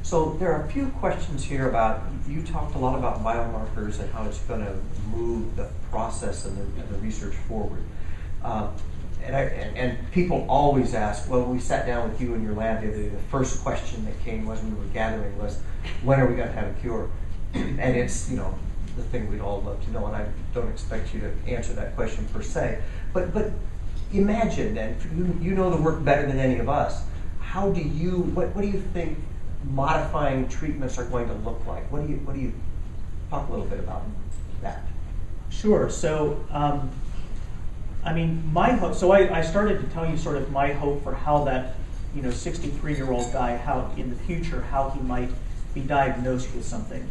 So there are a few questions here about, you talked a lot about biomarkers and how it's going to move the process and the research forward. And people always ask, well, we sat down with you in your lab the other day, the first question that came was, we were gathering, was, when are we going to have a cure? And it's, you know, the thing we'd all love to know, and I don't expect you to answer that question per se, but imagine, and you know the work better than any of us, how do you, what do you think modifying treatments are going to look like? What do you talk a little bit about that? Sure. So, I mean, my hope. So I started to tell you sort of my hope for how that, 63-year-old guy, how in the future, how he might be diagnosed with something.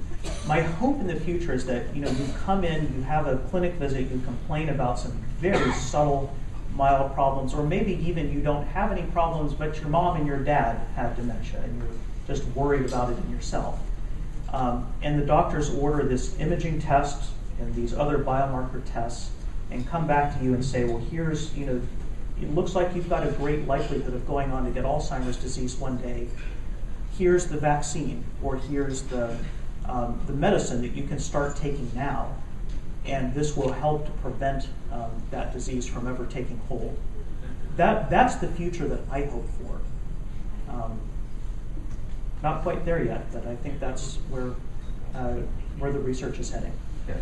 My hope in the future is that you come in, you have a clinic visit, you complain about some very subtle, mild problems, or maybe even you don't have any problems, but your mom and your dad have dementia, and you're just worried about it in yourself. And the doctors order this imaging test and these other biomarker tests, and come back to you and say, well, here's, it looks like you've got a great likelihood of going on to get Alzheimer's disease one day. Here's the vaccine, or here's the medicine that you can start taking now, and this will help to prevent that disease from ever taking hold. That's the future that I hope for. Not quite there yet, but I think that's where the research is heading. Yeah.